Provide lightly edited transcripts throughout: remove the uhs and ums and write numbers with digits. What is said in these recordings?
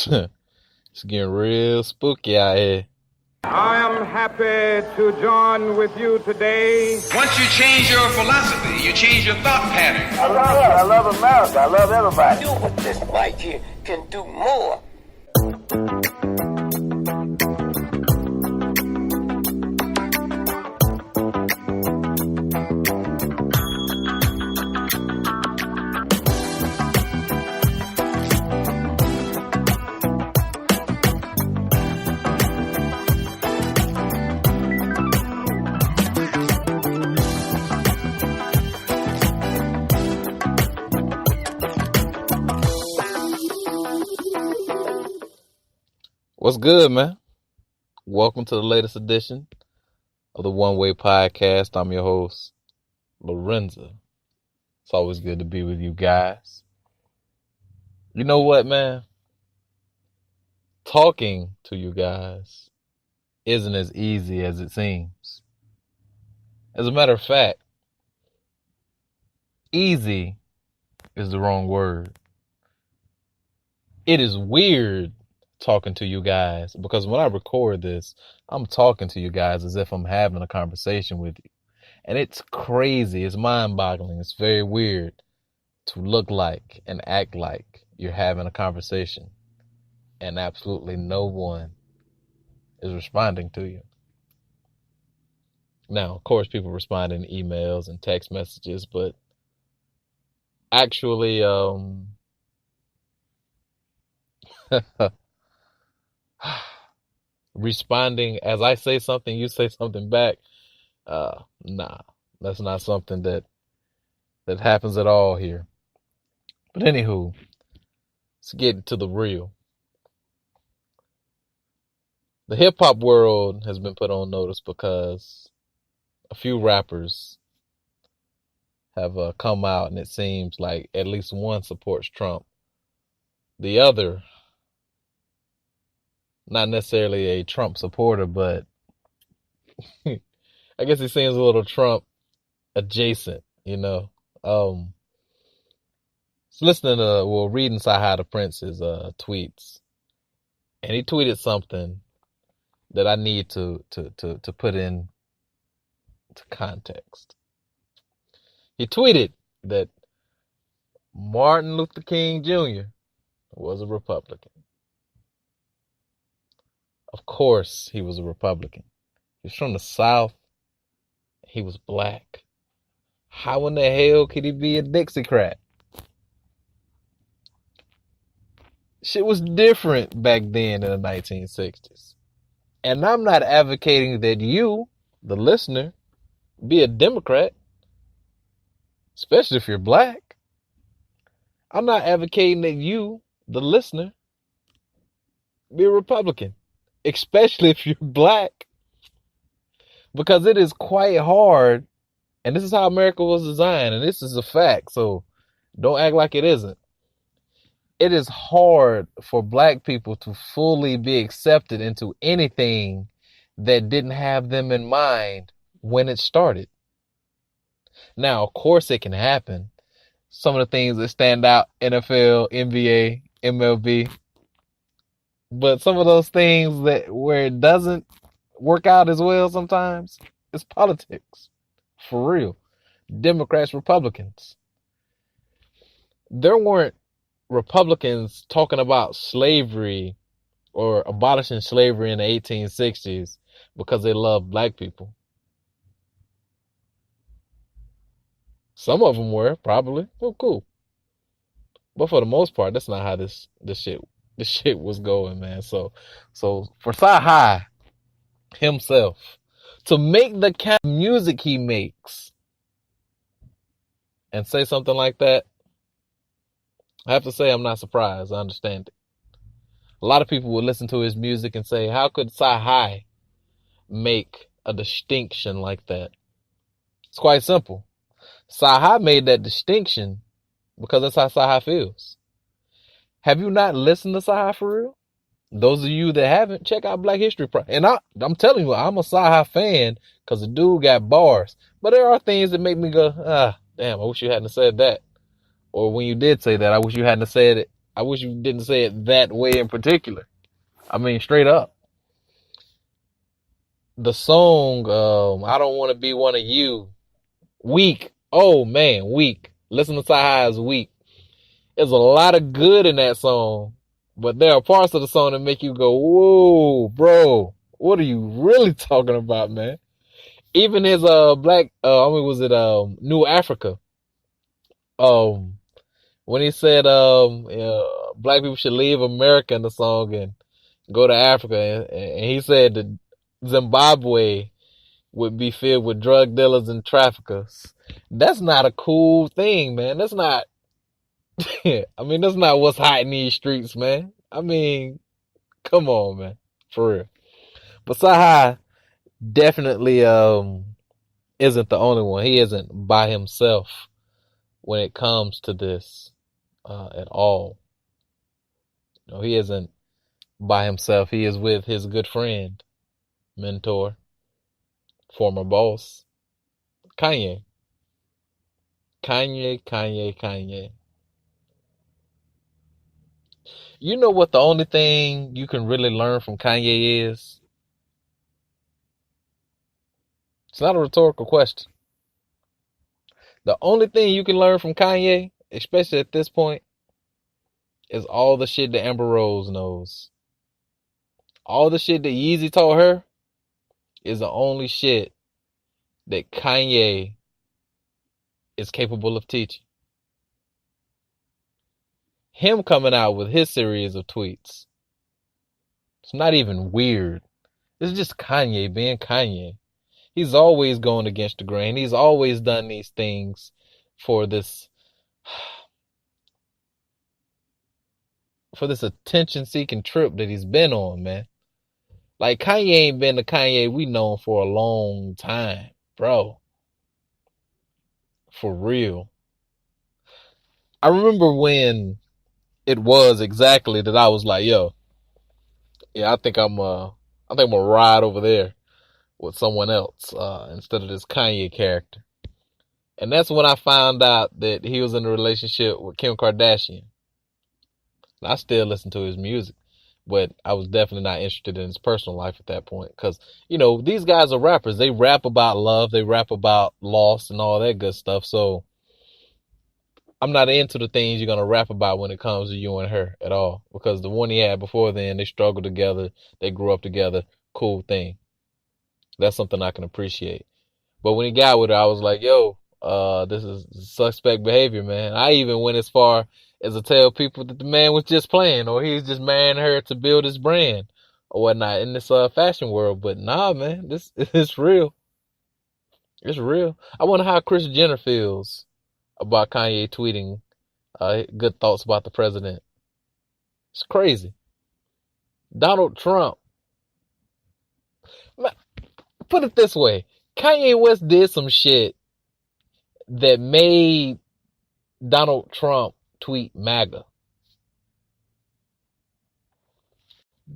It's getting real spooky out here. I am happy to join with you today. Once you change your philosophy, you change your thought pattern. I love America. I love everybody. Do what this white here can do more. What's good, man? Welcome to the latest edition of the One Way Podcast. I'm your host, Lorenzo. It's always good to be with you guys. You know what, man? Talking to you guys isn't as easy as it seems. As a matter of fact, easy is the wrong word. It is weird talking to you guys, because when I record this, I'm talking to you guys as if I'm having a conversation with you. And it's crazy. It's mind-boggling. It's very weird to look like and act like you're having a conversation and absolutely no one is responding to you. Now, of course, people respond in emails and text messages, but actually, responding as I say something, you say something back. Nah, that's not something that happens at all here. But anywho, let's get to the real. The hip hop world has been put on notice because a few rappers have come out, and it seems like at least one supports Trump. The other, not necessarily a Trump supporter, but I guess he seems a little Trump adjacent, you know. Reading Sahai the Prince's tweets, and he tweeted something that I need to put in to context. He tweeted that Martin Luther King Jr. was a Republican. Of course he was a Republican. He was from the South. He was black. How in the hell could he be a Dixiecrat? Shit was different back then in the 1960s. And I'm not advocating that you, the listener, be a Democrat, especially if you're black. I'm not advocating that you, the listener, be a Republican, especially if you're black, because it is quite hard, and this is how America was designed, and this is a fact, so don't act like it isn't. It is hard for black people to fully be accepted into anything that didn't have them in mind when it started. Now, of course it can happen. Some of the things that stand out, NFL, NBA, MLB, but some of those things where it doesn't work out as well sometimes, it's politics. For real. Democrats, Republicans. There weren't Republicans talking about slavery or abolishing slavery in the 1860s because they loved black people. Some of them were, probably. Oh, cool. But for the most part, that's not how this shit was going, man. So for Sahai himself to make the kind of music he makes and say something like that, I have to say I'm not surprised. I understand it. A lot of people would listen to his music and say, how could Sahai make a distinction like that? It's quite simple. Sahai made that distinction because that's how Sahai feels. Have you not listened to Sahai for real? Those of you that haven't, check out Black History Project. And I'm telling you, I'm a Sahai fan because the dude got bars. But there are things that make me go, damn, I wish you hadn't said that. Or when you did say that, I wish you hadn't said it. I wish you didn't say it that way in particular. I mean, straight up. The song, I Don't Want to Be One of You, weak. Oh, man, weak. Listen to Sci-Hi's Weak. There's a lot of good in that song, but there are parts of the song that make you go, whoa, bro, what are you really talking about, man? Even his New Africa, um when he said black people should leave America in the song and go to Africa, and he said that Zimbabwe would be filled with drug dealers and traffickers. That's not a cool thing, man. That's not I mean, that's not what's hot in these streets, man. I mean, come on, man. For real. But Sahai definitely isn't the only one. He isn't by himself when it comes to this at all. No, he isn't by himself. He is with his good friend, mentor, former boss, Kanye. Kanye. You know what the only thing you can really learn from Kanye is? It's not a rhetorical question. The only thing you can learn from Kanye, especially at this point, is all the shit that Amber Rose knows. All the shit that Yeezy taught her is the only shit that Kanye is capable of teaching. Him coming out with his series of tweets, it's not even weird. It's just Kanye being Kanye. He's always going against the grain. He's always done these things for this attention-seeking trip that he's been on, man. Like, Kanye ain't been the Kanye we known for a long time, bro. For real. I remember when it was exactly that I was like, yo, yeah, I think I'm gonna ride over there with someone else instead of this Kanye character. And that's when I found out that he was in a relationship with Kim Kardashian. I still listen to his music, but I was definitely not interested in his personal life at that point. Because, you know, these guys are rappers. They rap about love. They rap about loss and all that good stuff. So I'm not into the things you're going to rap about when it comes to you and her at all. Because the one he had before then, they struggled together. They grew up together. Cool thing. That's something I can appreciate. But when he got with her, I was like, yo, this is suspect behavior, man. I even went as far as to tell people that the man was just playing, or he was just marrying her to build his brand or whatnot in this fashion world. But nah, man, this it's real. It's real. I wonder how Kris Jenner feels about Kanye tweeting good thoughts about the president. It's crazy. Donald Trump. Put it this way. Kanye West did some shit that made Donald Trump tweet MAGA.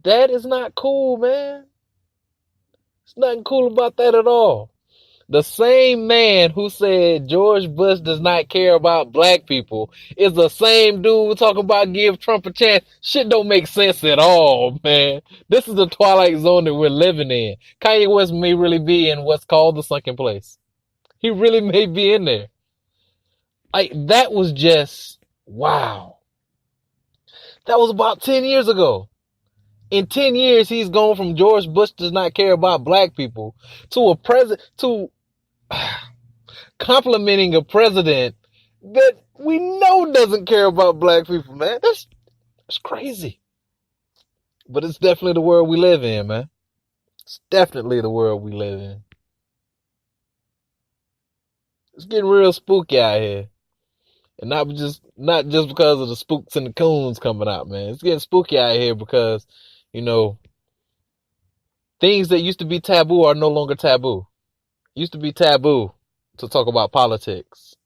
That is not cool, man. There's nothing cool about that at all. The same man who said George Bush does not care about black people is the same dude talking about give Trump a chance. Shit don't make sense at all, man. This is the twilight zone that we're living in. Kanye West may really be in what's called the sunken place. He really may be in there. Like, that was just, wow. That was about 10 years ago. In 10 years, he's gone from George Bush does not care about black people to complimenting a president that we know doesn't care about black people, man. That's crazy. But it's definitely the world we live in, man. It's definitely the world we live in. It's getting real spooky out here. And not just because of the spooks and the coons coming out, man. It's getting spooky out here because, you know, things that used to be taboo are no longer taboo. It used to be taboo to talk about politics.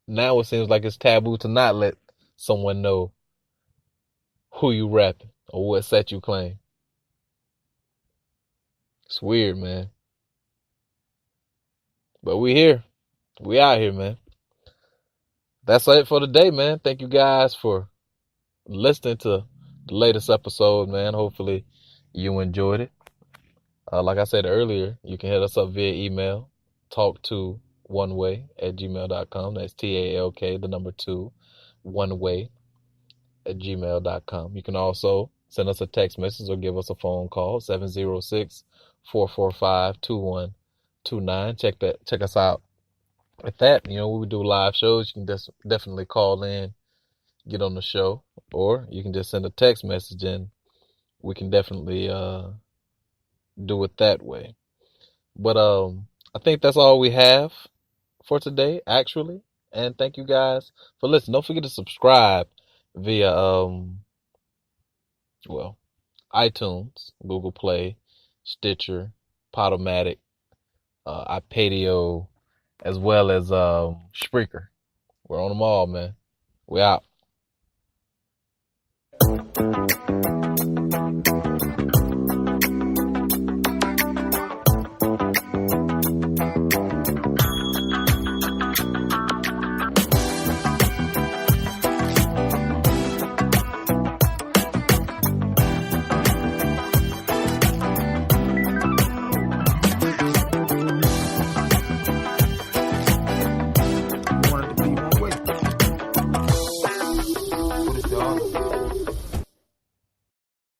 Now it seems like it's taboo to not let someone know who you repping or what set you claim. It's weird, man. But we here. We out here, man. That's it for today, man. Thank you guys for listening to the latest episode, man. Hopefully you enjoyed it. Like I said earlier, you can hit us up via email, talk2oneway@gmail.com. That's TALK, the number 2, oneway@gmail.com. You can also send us a text message or give us a phone call, 706-445-2129. Check us out at that. When we do live shows, you can definitely call in, get on the show, or you can just send a text message and we can definitely do it that way. But I think that's all we have for today, actually. And thank you guys for listening. Don't forget to subscribe via iTunes, Google Play, Stitcher, Podomatic, iPadio, as well as Spreaker. We're on them all, man. We out.